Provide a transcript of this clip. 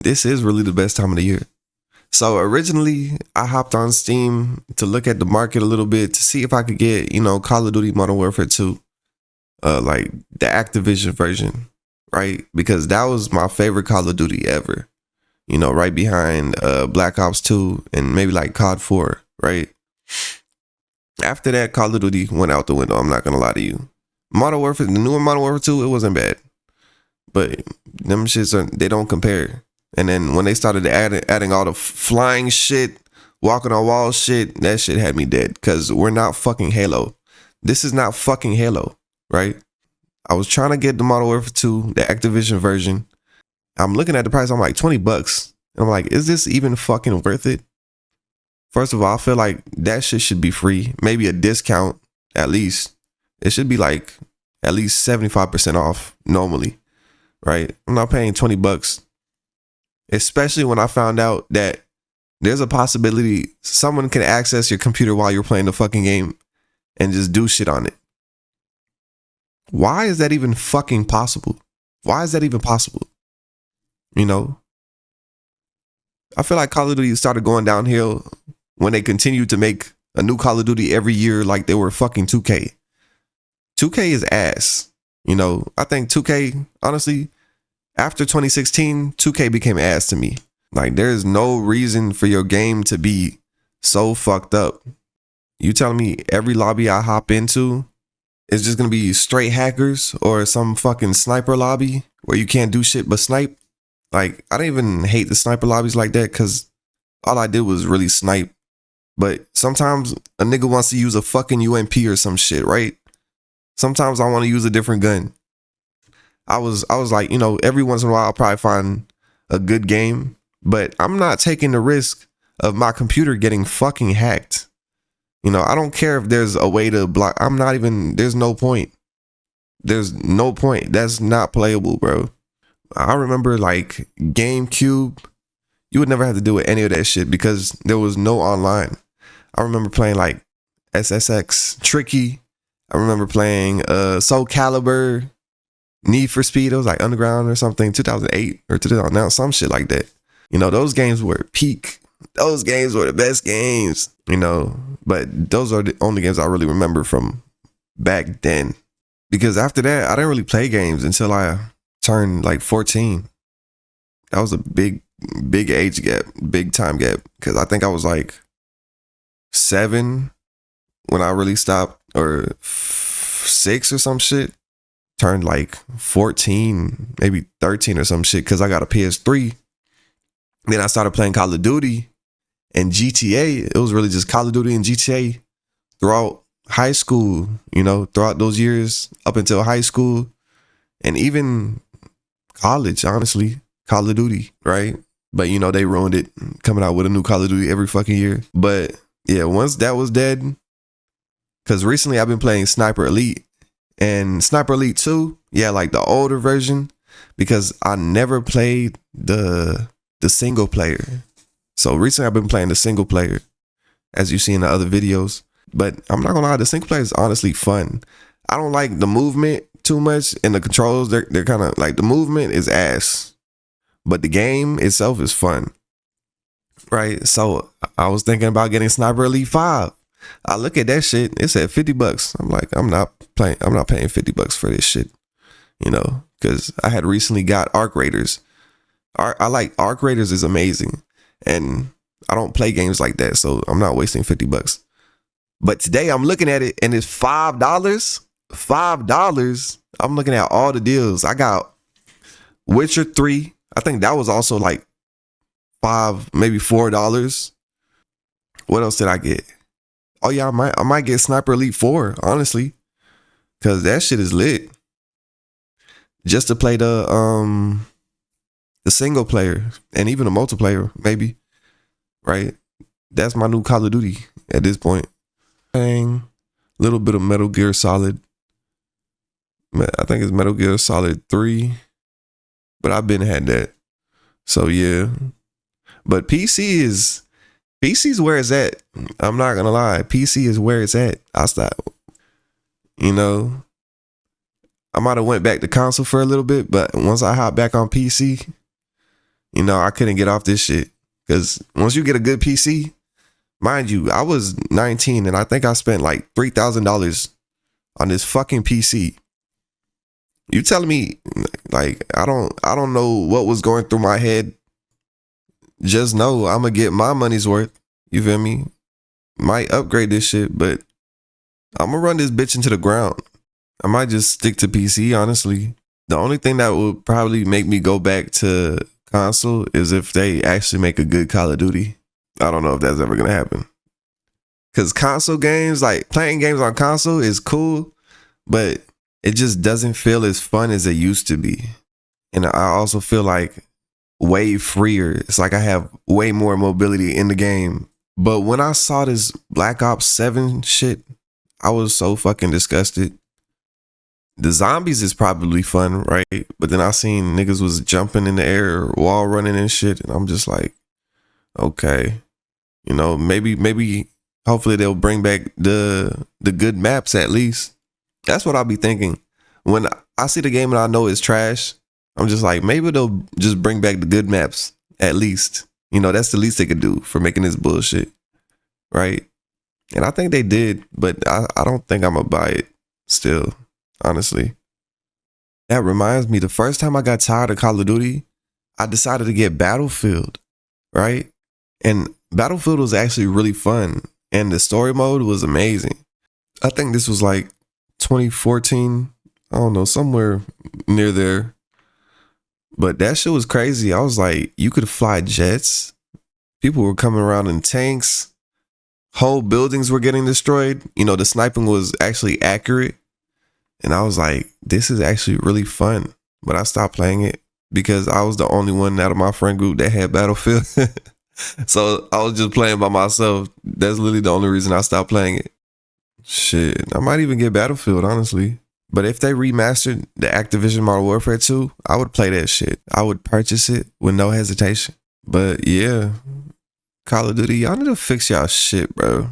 this is really the best time of the year. So originally, I hopped on Steam to look at the market a little bit to see if I could get, Call of Duty Modern Warfare 2, like the Activision version, right? Because that was my favorite Call of Duty ever. Right behind Black Ops 2 and maybe like COD 4, right? After that, Call of Duty went out the window. I'm not gonna lie to you. Modern Warfare, the newer Modern Warfare 2, it wasn't bad, but them shits they don't compare. And then when they started adding all the flying shit, walking on walls shit, that shit had me dead. Because we're not fucking Halo. This is not fucking Halo, right? I was trying to get the Modern Warfare 2, the Activision version. I'm looking at the price. I'm like $20. And I'm like, is this even fucking worth it? First of all, I feel like that shit should be free. Maybe a discount at least. It should be like at least 75% off normally, right? I'm not paying $20. Especially when I found out that there's a possibility someone can access your computer while you're playing the fucking game and just do shit on it. Why is that even fucking possible? Why is that even possible? I feel like Call of Duty started going downhill when they continued to make a new Call of Duty every year like they were fucking 2K. 2K is ass. I think 2K, honestly, after 2016, 2K became ass to me. Like, there's no reason for your game to be so fucked up. You telling me every lobby I hop into is just gonna be straight hackers or some fucking sniper lobby where you can't do shit but snipe? Like, I don't even hate the sniper lobbies like that because all I did was really snipe. But sometimes a nigga wants to use a fucking UMP or some shit, right? Sometimes I want to use a different gun. I was like, every once in a while I'll probably find a good game, but I'm not taking the risk of my computer getting fucking hacked. I don't care if there's a way to block. There's no point. There's no point. That's not playable, bro. I remember like GameCube, you would never have to do with any of that shit because there was no online. I remember playing like SSX, Tricky. I remember playing Soul Calibur, Need for Speed. It was like Underground or something, 2008 or 2009, some shit like that. Those games were peak. Those games were the best games, but those are the only games I really remember from back then. Because after that, I didn't really play games until I turned like 14. That was a big age gap, big time gap. Because I think I was like 7 when I really stopped, or 6 or some shit. Turned like 14, maybe 13 or some shit because I got a PS3. Then I started playing Call of Duty and GTA. It was really just Call of Duty and GTA throughout high school, throughout those years up until high school and even college, honestly. Call of Duty, right? But they ruined it, coming out with a new Call of Duty every fucking year. But yeah, once that was dead, because recently I've been playing Sniper Elite. And Sniper Elite 2, yeah, like the older version, because I never played the single player. So recently I've been playing the single player, as you see in the other videos. But I'm not gonna lie, the single player is honestly fun. I don't like the movement too much, and the controls, they're kind of like, the movement is ass, but the game itself is fun, right? So I was thinking about getting Sniper Elite 5. I look at that shit, it said $50. I'm like, I'm not paying $50 for this shit, because I had recently got Arc Raiders. I like Arc Raiders is amazing, and I don't play games like that, so I'm not wasting $50. But today I'm looking at it and it's $5. $5. I'm looking at all the deals. I got Witcher 3. I think that was also like $5, maybe $4. What else did I get? Oh yeah, I might get Sniper Elite 4, honestly, because that shit is lit. Just to play the single player and even the multiplayer, maybe, right? That's my new Call of Duty at this point. Playing a little bit of Metal Gear Solid. I think it's Metal Gear Solid 3, but I've been had that. So yeah, but PC's where it's at. I'm not gonna lie. PC is where it's at. I might have went back to console for a little bit, but once I hop back on PC, You know, I couldn't get off this shit. Because once you get a good PC, mind you, I was 19 and I think I spent like $3,000 on this fucking PC. You telling me, like, I don't know what was going through my head. Just know I'm gonna get my money's worth. You feel me? Might upgrade this shit, but I'm gonna run this bitch into the ground. I might just stick to PC, honestly. The only thing that would probably make me go back to console is if they actually make a good Call of Duty. I don't know if that's ever gonna happen. Cause console games, like playing games on console is cool, but it just doesn't feel as fun as it used to be. And I also feel like way freer. It's like I have way more mobility in the game. But when I saw this Black Ops 7 shit, I was so fucking disgusted. The zombies is probably fun, right? But then I seen niggas was jumping in the air, wall running and shit. And I'm just like, okay, you know, maybe hopefully they'll bring back the good maps at least. That's what I'll be thinking. When I see the game and I know it's trash, I'm just like, maybe they'll just bring back the good maps at least. You know, that's the least they could do for making this bullshit, right? And I think they did, but I don't think I'm gonna buy it still, honestly. That reminds me, the first time I got tired of Call of Duty, I decided to get Battlefield, right? And Battlefield was actually really fun. And the story mode was amazing. I think this was like 2014. I don't know, somewhere near there. But that shit was crazy. I was like, you could fly jets. People were coming around in tanks. Whole buildings were getting destroyed. You know, the sniping was actually accurate. And I was like, this is actually really fun. But I stopped playing it because I was the only one out of my friend group that had Battlefield. So I was just playing by myself. That's literally the only reason I stopped playing it. Shit, I might even get Battlefield, honestly. But if they remastered the Activision Modern Warfare 2, I would play that shit. I would purchase it with no hesitation. But yeah, Call of Duty, y'all need to fix y'all shit, bro.